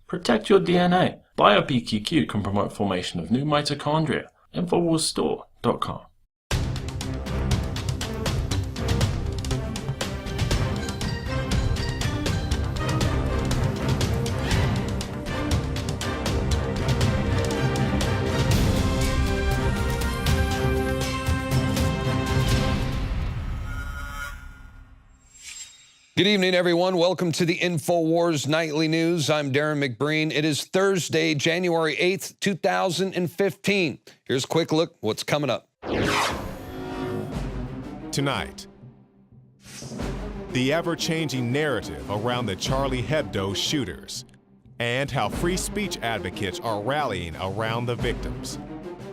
Protect your DNA. BioPQQ can promote formation of new mitochondria. Infowarsstore.com. Good evening, everyone. Welcome to the Infowars Nightly News. I'm Darren McBreen. It is Thursday, January 8th, 2015. Here's a quick look what's coming up. Tonight, the ever-changing narrative around the Charlie Hebdo shooters and how free speech advocates are rallying around the victims.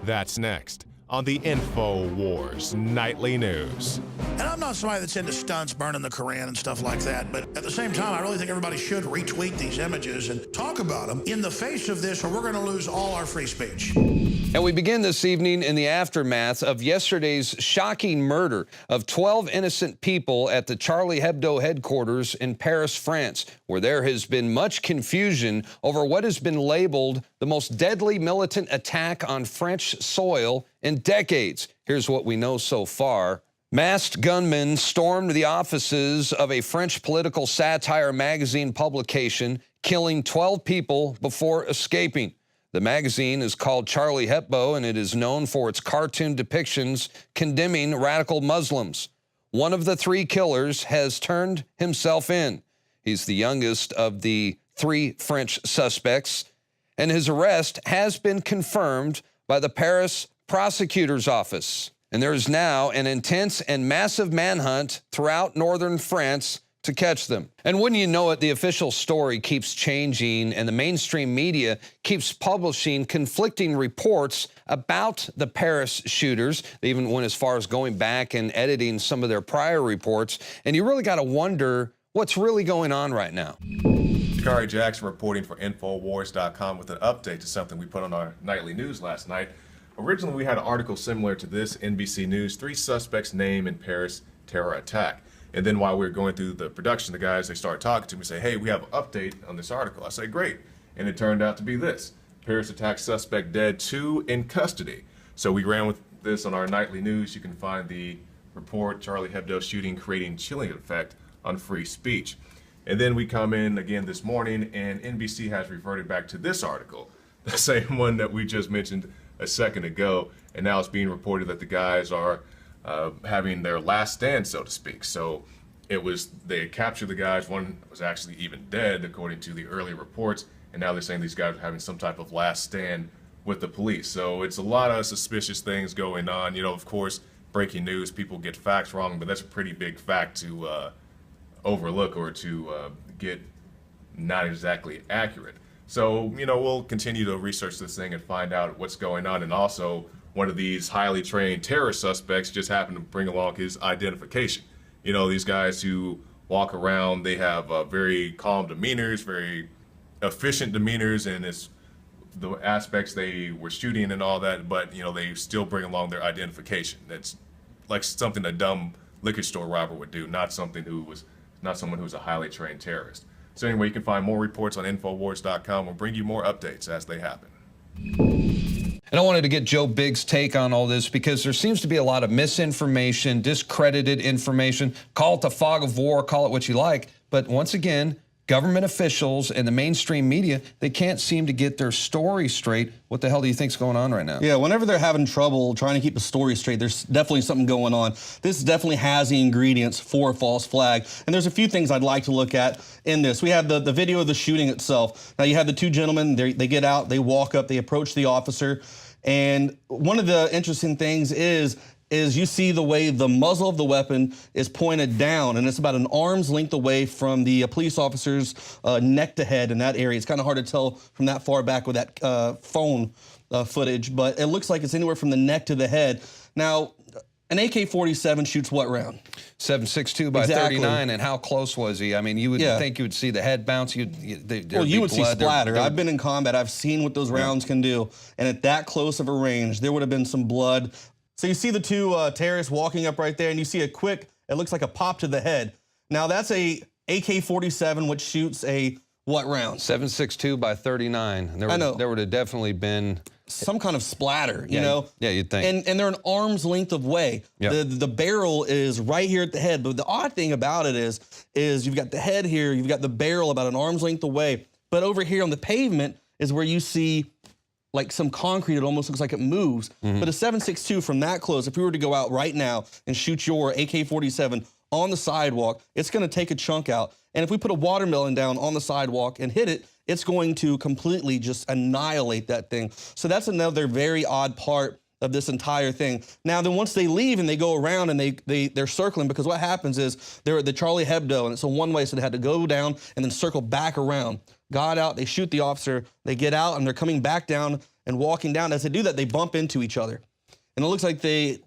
That's next on the Infowars Nightly News. And I'm not somebody that's into stunts, burning the Koran and stuff like that, but at the same time, I really think everybody should retweet these images and talk about them in the face of this, or we're going to lose all our free speech. And we begin this evening in the aftermath of yesterday's shocking murder of 12 innocent people at the Charlie Hebdo headquarters in Paris, France, where there has been much confusion over what has been labeled the most deadly militant attack on French soil in decades. Here's what we know so far. Masked gunmen stormed the offices of a French political satire magazine publication, killing 12 people before escaping. The magazine is called Charlie Hebdo, and it is known for its cartoon depictions condemning radical Muslims. One of the three killers has turned himself in. He's the youngest of the three French suspects, and his arrest has been confirmed by the Paris prosecutor's office. And there is now an intense and massive manhunt throughout northern France to catch them. And wouldn't you know it, the official story keeps changing and the mainstream media keeps publishing conflicting reports about the Paris shooters. They even went as far as going back and editing some of their prior reports. And you really got to wonder what's really going on right now. Shakari Jackson reporting for Infowars.com with an update to something we put on our nightly news last night. Originally, we had an article similar to this, NBC News, 3 suspects named in Paris terror attack. And then while we were going through the production, the guys, they started talking to me and say, hey, we have an update on this article. I say, great. And it turned out to be this. Paris attack suspect dead, 2 in custody. So we ran with this on our nightly news. You can find the report, Charlie Hebdo shooting creating chilling effect on free speech. And then we come in again this morning and NBC has reverted back to this article, the same one that we just mentioned a second ago, and now it's being reported that the guys are having their last stand, so to speak. So they had captured the guys. One was actually even dead, according to the early reports, and now they're saying these guys are having some type of last stand with the police. So it's a lot of suspicious things going on. You know, of course, breaking news, people get facts wrong, but that's a pretty big fact to overlook or to get not exactly accurate. So, you know, we'll continue to research this thing and find out what's going on. And also, one of these highly trained terrorist suspects just happened to bring along his identification. You know, these guys who walk around, they have very calm demeanors, very efficient demeanors, and it's the aspects they were shooting and all that, but, you know, they still bring along their identification. That's like something a dumb liquor store robber would do, not someone who's a highly trained terrorist. So anyway, you can find more reports on Infowars.com. We'll bring you more updates as they happen. And I wanted to get Joe Biggs' take on all this because there seems to be a lot of misinformation, discredited information. Call it the fog of war, call it what you like. But once again, government officials and the mainstream media, they can't seem to get their story straight. What the hell do you think's going on right now? Yeah, whenever they're having trouble trying to keep the story straight, there's definitely something going on. This definitely has the ingredients for a false flag. And there's a few things I'd like to look at in this. We have the video of the shooting itself. Now you have the 2 gentlemen, they get out, they walk up, they approach the officer. And one of the interesting things is you see the way the muzzle of the weapon is pointed down, and it's about an arm's length away from the police officer's neck to head in that area. It's kind of hard to tell from that far back with that phone footage, but it looks like it's anywhere from the neck to the head. Now, an AK-47 shoots what round? 7.62 by 39, and how close was he? I mean, you would think you would see the head bounce. You would see splatter. I've been in combat. I've seen what those rounds can do, and at that close of a range, there would have been some blood. So you see the 2 terrorists walking up right there, and you see a quick, it looks like a pop to the head. Now that's a AK-47, which shoots a what rounds? 7.62 by 39. I know. There would have definitely been some kind of splatter, you know? Yeah, you'd think. And they're an arm's length away. Yep. The barrel is right here at the head. But the odd thing about it is you've got the head here, you've got the barrel about an arm's length away. But over here on the pavement is where you see like some concrete. It almost looks like it moves. But a 7.62 from that close, if we were to go out right now and shoot your AK-47 on the sidewalk, it's going to take a chunk out. And if we put a watermelon down on the sidewalk and hit it, it's going to completely just annihilate that thing. So that's another very odd part of this entire thing. Now, then once they leave and they go around and they're circling, because what happens is they're at the Charlie Hebdo and it's a one-way, so they had to go down and then circle back around. Got out, they shoot the officer, they get out and they're coming back down and walking down. As they do that, they bump into each other. And it looks like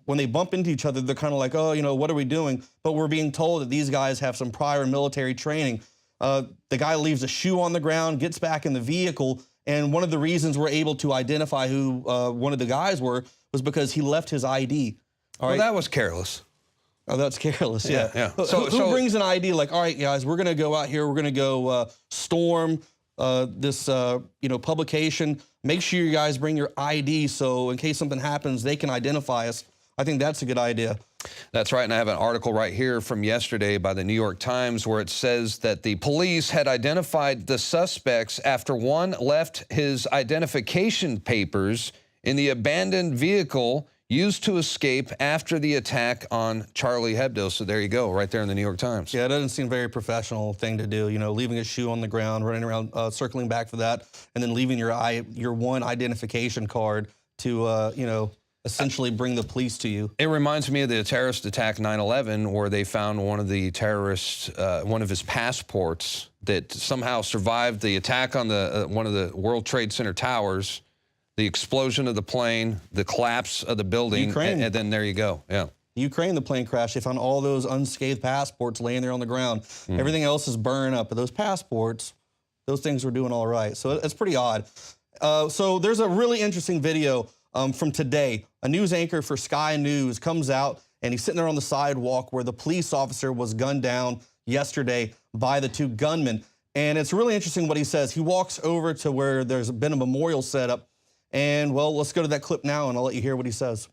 when they bump into each other, they're kind of like, oh, you know, what are we doing? But we're being told that these guys have some prior military training. The guy leaves a shoe on the ground, gets back in the vehicle, and one of the reasons we're able to identify who one of the guys was because he left his ID. All right? Well, that was careless. Oh, that's careless, yeah. Yeah. So who brings an ID like, all right, guys, we're going to go out here, we're going to go storm this publication. Make sure you guys bring your ID so in case something happens, they can identify us. I think that's a good idea. That's right, and I have an article right here from yesterday by the New York Times where it says that the police had identified the suspects after one left his identification papers in the abandoned vehicle used to escape after the attack on Charlie Hebdo. So there you go, right there in the New York Times. Yeah, it doesn't seem a very professional thing to do, you know, leaving a shoe on the ground, running around, circling back for that, and then leaving your one identification card to, essentially bring the police to you. It reminds me of the terrorist attack 9/11, where they found one of the terrorists, one of his passports that somehow survived the attack on the one of the World Trade Center towers, the explosion of the plane, the collapse of the building, and then there you go. Yeah. Ukraine, the plane crash, they found all those unscathed passports laying there on the ground. Everything else is burned up, but those passports, those things were doing all right. So it's pretty odd. So there's a really interesting video from today. A news anchor for Sky News comes out and he's sitting there on the sidewalk where the police officer was gunned down yesterday by the two gunmen. And it's really interesting what he says. He walks over to where there's been a memorial set up. And, well, let's go to that clip now and I'll let you hear what he says.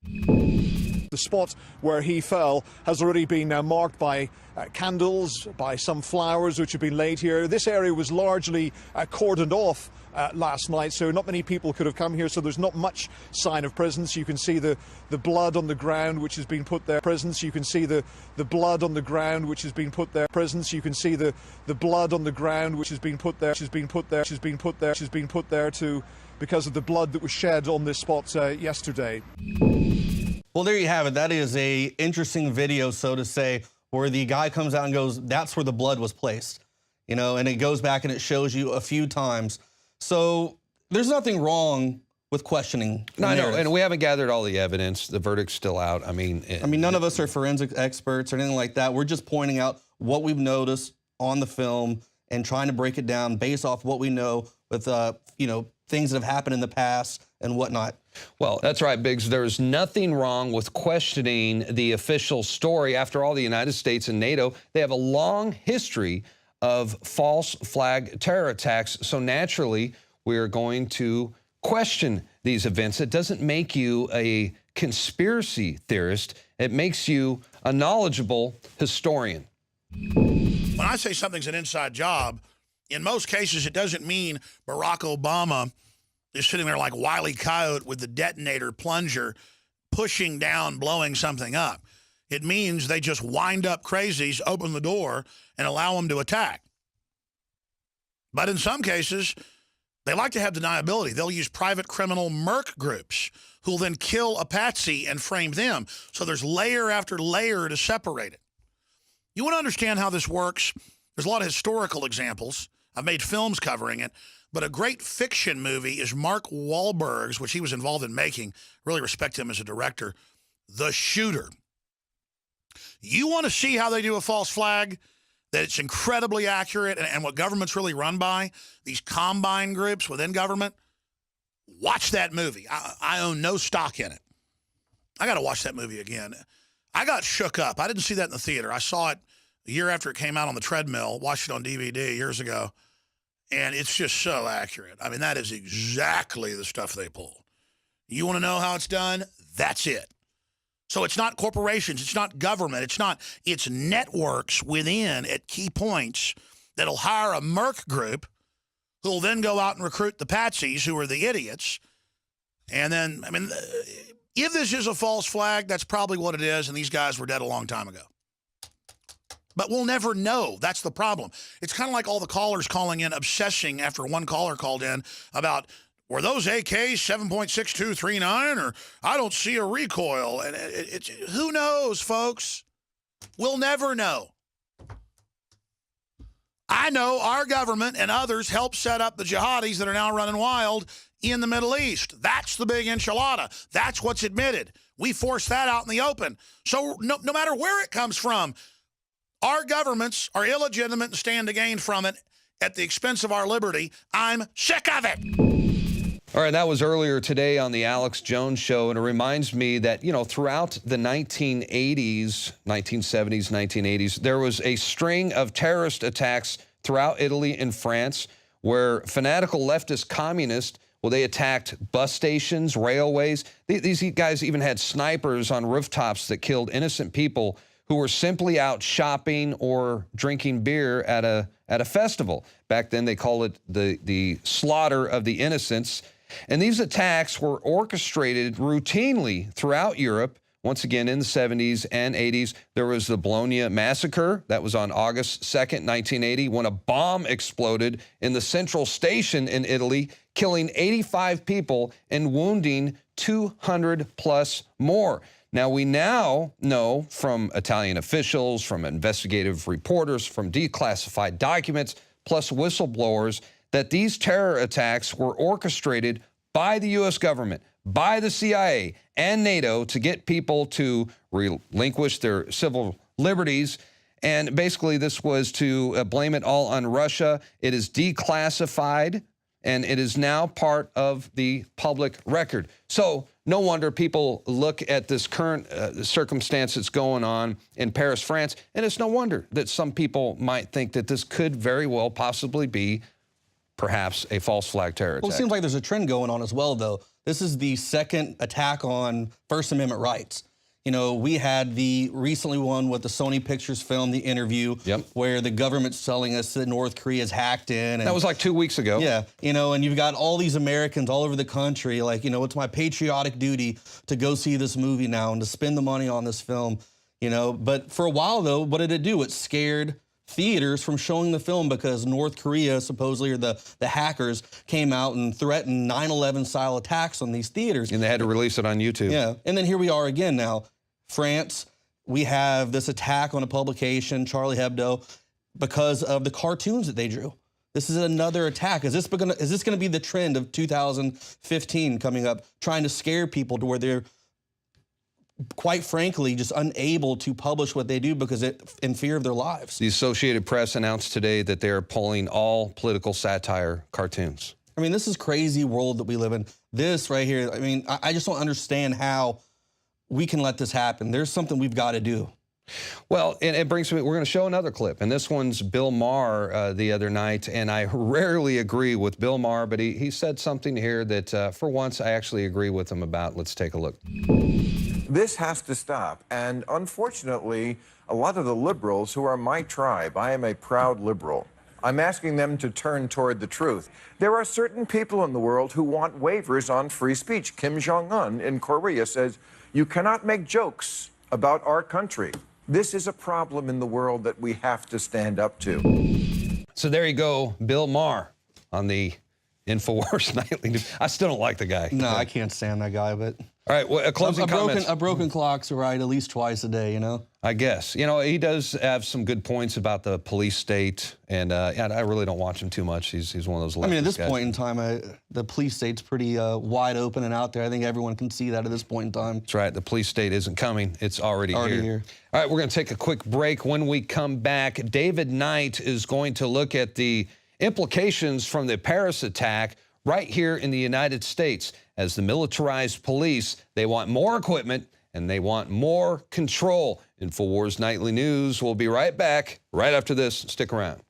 The spot where he fell has already been marked by candles, by some flowers which have been laid here. This area was largely cordoned off last night, so not many people could have come here, so there's not much sign of presence. You can see the blood on the ground which has been put there. Presence, you can see the blood on the ground which has been put there. Presence, you can see the blood on the ground which has been put there, because of the blood that was shed on this spot yesterday. Well, there you have it. That is a interesting video, so to say, where the guy comes out and goes, that's where the blood was placed, you know, and it goes back and it shows you a few times. So there's nothing wrong with questioning. No, I know, and we haven't gathered all the evidence. The verdict's still out. I mean, none of us are forensic experts or anything like that. We're just pointing out what we've noticed on the film and trying to break it down based off what we know with, things that have happened in the past and whatnot. Well, that's right, Biggs. There's nothing wrong with questioning the official story. After all, the United States and NATO, they have a long history of false flag terror attacks. So naturally, we're going to question these events. It doesn't make you a conspiracy theorist. It makes you a knowledgeable historian. When I say something's an inside job, in most cases, it doesn't mean Barack Obama is sitting there like Wile E. Coyote with the detonator plunger, pushing down, blowing something up. It means they just wind up crazies, open the door, and allow them to attack. But in some cases, they like to have deniability. They'll use private criminal merc groups who will then kill a patsy and frame them. So there's layer after layer to separate it. You want to understand how this works? There's a lot of historical examples. I've made films covering it. But a great fiction movie is Mark Wahlberg's, which he was involved in making. Really respect him as a director. The Shooter. You want to see how they do a false flag? That it's incredibly accurate and what government's really run by? These combine groups within government? Watch that movie. I own no stock in it. I got to watch that movie again. I got shook up. I didn't see that in the theater. I saw it a year after it came out on the treadmill, watched it on DVD years ago. And it's just so accurate. I mean, that is exactly the stuff they pull. You want to know how it's done? That's it. So it's not corporations, it's not government, it's networks within at key points that'll hire a merc group who'll then go out and recruit the patsies who are the idiots. And then, I mean, if this is a false flag, that's probably what it is, and these guys were dead a long time ago. But we'll never know. That's the problem. It's kind of like all the callers calling in, obsessing after one caller called in about, were those AKs 7.6239, or I don't see a recoil. And who knows, folks? We'll never know. I know our government and others helped set up the jihadis that are now running wild in the Middle East. That's the big enchilada. That's what's admitted. We forced that out in the open. So no matter where it comes from, our governments are illegitimate and stand to gain from it at the expense of our liberty. I'm sick of it. All right, that was earlier today on the Alex Jones Show, and it reminds me that, you know, throughout the 1980s, 1970s, 1980s, there was a string of terrorist attacks throughout Italy and France where fanatical leftist communists, well, they attacked bus stations, railways. These guys even had snipers on rooftops that killed innocent people who were simply out shopping or drinking beer at a festival. Back then, they called it the slaughter of the innocents. And these attacks were orchestrated routinely throughout Europe. Once again, in the 70s and 80s, there was the Bologna massacre. That was on August 2nd, 1980, when a bomb exploded in the central station in Italy, killing 85 people and wounding 200 plus more. Now, we now know from Italian officials, from investigative reporters, from declassified documents, plus whistleblowers, that these terror attacks were orchestrated by the U.S. government, by the CIA and NATO to get people to relinquish their civil liberties. And basically, this was to blame it all on Russia. It is declassified, and it is now part of the public record. So no wonder people look at this current circumstance that's going on in Paris, France, and it's no wonder that some people might think that this could very well possibly be perhaps a false flag terror attack. Well, it seems like there's a trend going on as well, though. This is the second attack on First Amendment rights. You know, we had the recently one with the Sony Pictures film, The Interview, where the government's telling us that North Korea's hacked in. And, that was like 2 weeks ago. Yeah, you know, and you've got all these Americans all over the country, like, you know, it's my patriotic duty to go see this movie now and to spend the money on this film, you know. But for a while, though, what did it do? It scared theaters from showing the film because North Korea, supposedly, or the hackers came out and threatened 9/11 style attacks on these theaters. And they had to release it on YouTube. Yeah, and then here we are again now. France, we have this attack on a publication, Charlie Hebdo, because of the cartoons that they drew. This is another attack. Is this going to be the trend of 2015 coming up, trying to scare people to where they're, quite frankly, just unable to publish what they do because in fear of their lives? The Associated Press announced today that they're pulling all political satire cartoons. I mean, this is crazy world that we live in. This right here, I mean, I just don't understand how we can let this happen. There's something we've got to do. Well, and it brings me, we're going to show another clip, and this one's Bill Maher the other night, and I rarely agree with Bill Maher, but he said something here that for once I actually agree with him about. Let's take a look. This has to stop, and unfortunately, a lot of the liberals who are my tribe, I am a proud liberal, I'm asking them to turn toward the truth. There are certain people in the world who want waivers on free speech. Kim Jong-un in Korea says, you cannot make jokes about our country. This is a problem in the world that we have to stand up to. So there you go, Bill Maher on the Infowars Nightly News. I still don't like the guy. No, I can't stand that guy, but... All right, well, closing comments. A broken clock's right at least twice a day, you know? I guess. You know, he does have some good points about the police state, and yeah, I really don't watch him too much. He's one of those leftist I mean, at this guys. point in time, the police state's pretty wide open and out there. I think everyone can see that at this point in time. That's right. The police state isn't coming. It's already here. All right, we're going to take a quick break. When we come back, David Knight is going to look at the implications from the Paris attack right here in the United States. As the militarized police, they want more equipment and they want more control. Infowars Nightly News. We'll be right back right after this. Stick around.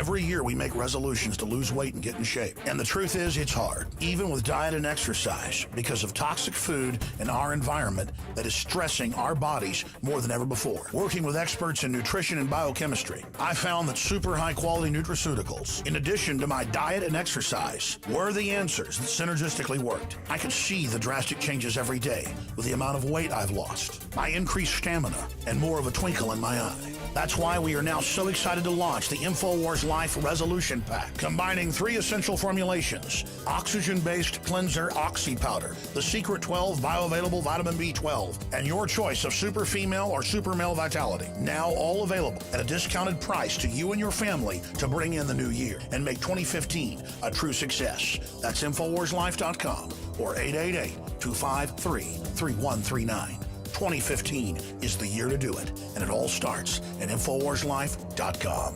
Every year we make resolutions to lose weight and get in shape. And the truth is, it's hard, even with diet and exercise, because of toxic food in our environment that is stressing our bodies more than ever before. Working with experts in nutrition and biochemistry, I found that super high-quality nutraceuticals, in addition to my diet and exercise, were the answers that synergistically worked. I could see the drastic changes every day with the amount of weight I've lost, my increased stamina, and more of a twinkle in my eye. That's why we are now so excited to launch the Infowars Life Resolution Pack, combining 3 essential formulations: oxygen-based cleanser Oxy Powder, the Secret 12 bioavailable vitamin B12, and your choice of super female or super male vitality. Now all available at a discounted price to you and your family to bring in the new year and make 2015 a true success. That's InfoWarsLife.com or 888-253-3139. 2015 is the year to do it, and it all starts at InfoWarsLife.com.